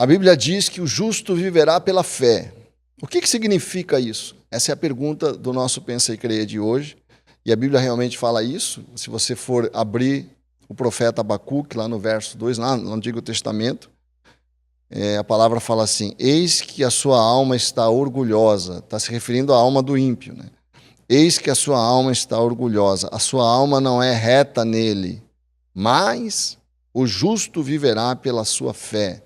A Bíblia diz que o justo viverá pela fé. O que significa isso? Essa é a pergunta do nosso Pensa e Creia de hoje. E a Bíblia realmente fala isso. Se você for abrir o profeta Abacuque, lá no verso 2, lá no Antigo Testamento, a palavra fala assim: eis que a sua alma está orgulhosa. Está se referindo à alma do ímpio, né? Eis que a sua alma está orgulhosa. A sua alma não é reta nele, mas o justo viverá pela sua fé,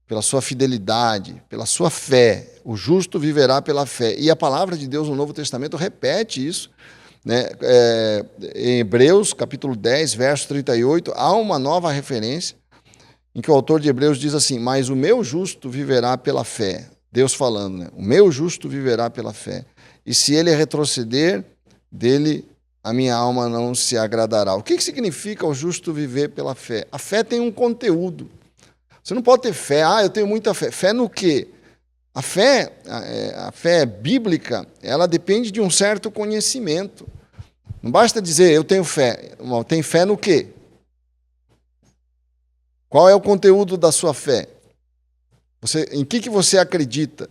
pela sua fidelidade, pela sua fé. O justo viverá pela fé. E a palavra de Deus no Novo Testamento repete isso, né? Em Hebreus, capítulo 10, verso 38, há uma nova referência em que o autor de Hebreus diz assim: mas o meu justo viverá pela fé. Deus falando, né? O meu justo viverá pela fé. E se ele retroceder, dele a minha alma não se agradará. O que significa o justo viver pela fé? A fé tem um conteúdo. Você não pode ter fé. Eu tenho muita fé. Fé no quê? A fé bíblica, ela depende de um certo conhecimento. Não basta dizer, eu tenho fé. Tem fé no quê? Qual é o conteúdo da sua fé? Em que você acredita?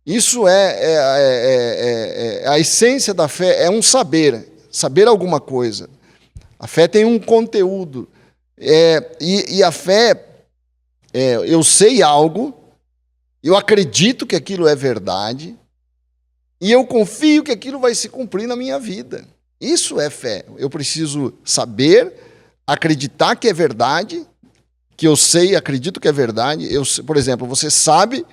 Isso a essência da fé, é um saber alguma coisa. A fé tem um conteúdo. E a fé, eu sei algo, eu acredito que aquilo é verdade, e eu confio que aquilo vai se cumprir na minha vida. Isso é fé. Eu preciso saber, acreditar que é verdade, que eu sei, acredito que é verdade. Por exemplo, você sabe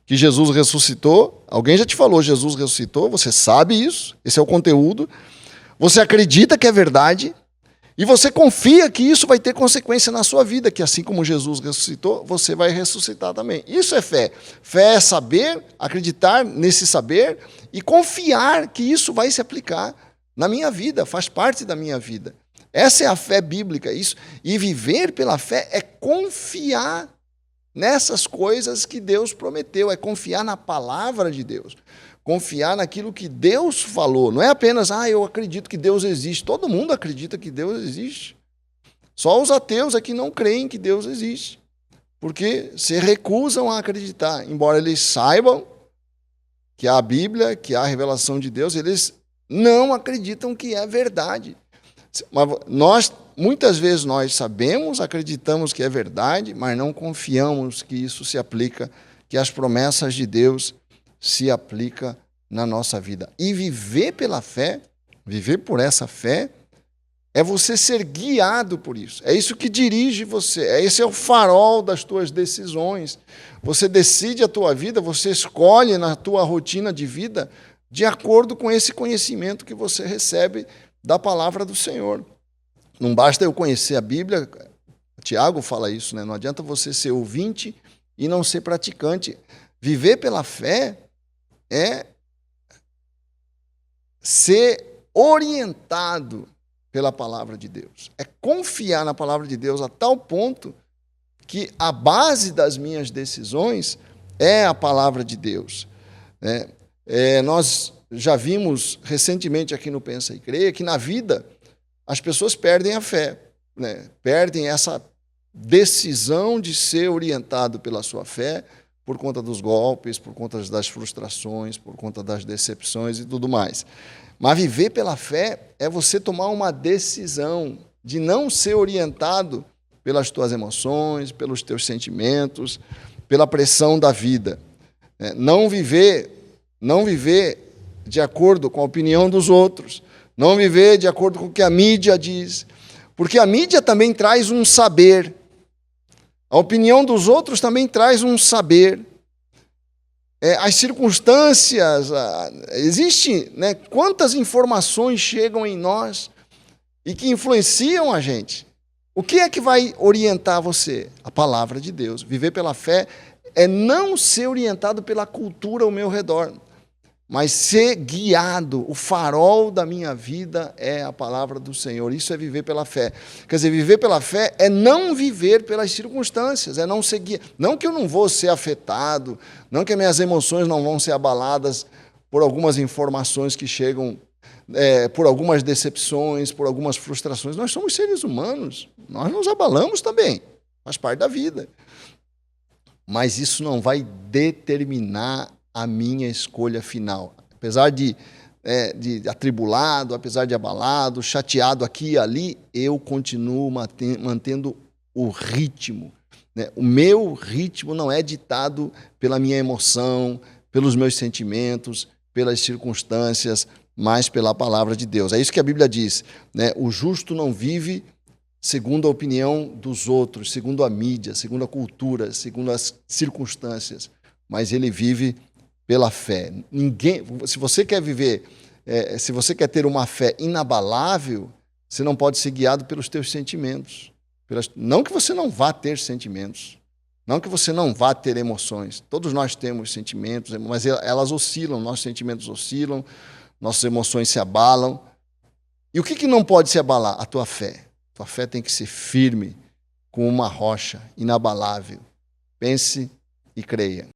que Jesus ressuscitou, alguém já te falou, Jesus ressuscitou, você sabe isso, esse é o conteúdo. Você acredita que é verdade, e você confia que isso vai ter consequência na sua vida, que assim como Jesus ressuscitou, você vai ressuscitar também. Isso é fé. Fé é saber, acreditar nesse saber e confiar que isso vai se aplicar na minha vida, faz parte da minha vida. Essa é a fé bíblica. Isso. E viver pela fé é confiar nessas coisas que Deus prometeu, é confiar na palavra de Deus. Confiar naquilo que Deus falou. Não é apenas, eu acredito que Deus existe. Todo mundo acredita que Deus existe. Só os ateus é que não creem que Deus existe. Porque se recusam a acreditar. Embora eles saibam que há a Bíblia, que há a revelação de Deus, eles não acreditam que é verdade. Mas muitas vezes nós sabemos, acreditamos que é verdade, mas não confiamos que isso se aplica, que as promessas de Deus se aplica na nossa vida. E viver pela fé, viver por essa fé, é você ser guiado por isso. É isso que dirige você. Esse é o farol das tuas decisões. Você decide a tua vida, você escolhe na tua rotina de vida de acordo com esse conhecimento que você recebe da palavra do Senhor. Não basta eu conhecer a Bíblia, Tiago fala isso, né? Não adianta você ser ouvinte e não ser praticante. Viver pela fé é ser orientado pela palavra de Deus. É confiar na palavra de Deus a tal ponto que a base das minhas decisões é a palavra de Deus. Nós já vimos recentemente aqui no Pensa e Creia que na vida as pessoas perdem a fé, né? Perdem essa decisão de ser orientado pela sua fé por conta dos golpes, por conta das frustrações, por conta das decepções e tudo mais. Mas viver pela fé é você tomar uma decisão de não ser orientado pelas tuas emoções, pelos teus sentimentos, pela pressão da vida. Não viver de acordo com a opinião dos outros, não viver de acordo com o que a mídia diz, porque a mídia também traz um saber, a opinião dos outros também traz um saber, as circunstâncias, existe, né, quantas informações chegam em nós e que influenciam a gente. O que é que vai orientar você? A palavra de Deus. Viver pela fé é não ser orientado pela cultura ao meu redor, mas ser guiado. O farol da minha vida é a palavra do Senhor. Isso é viver pela fé. Quer dizer, viver pela fé é não viver pelas circunstâncias, é não ser guiado. Não que eu não vou ser afetado, não que as minhas emoções não vão ser abaladas por algumas informações que chegam, por algumas decepções, por algumas frustrações. Nós somos seres humanos, nós nos abalamos também, faz parte da vida. mas isso não vai determinar a minha escolha final. Apesar de atribulado, apesar de abalado, chateado aqui e ali, eu continuo mantendo o ritmo. Né? O meu ritmo não é ditado pela minha emoção, pelos meus sentimentos, pelas circunstâncias, mas pela palavra de Deus. É isso que a Bíblia diz. Né? O justo não vive segundo a opinião dos outros, segundo a mídia, segundo a cultura, segundo as circunstâncias, mas ele vive pela fé. Se você quer viver, se você quer ter uma fé inabalável, você não pode ser guiado pelos teus sentimentos. Não que você não vá ter sentimentos, não que você não vá ter emoções. Todos nós temos sentimentos, mas elas oscilam, nossos sentimentos oscilam, nossas emoções se abalam. E o que não pode se abalar? A tua fé. Tua fé tem que ser firme, como uma rocha, inabalável. Pense e creia.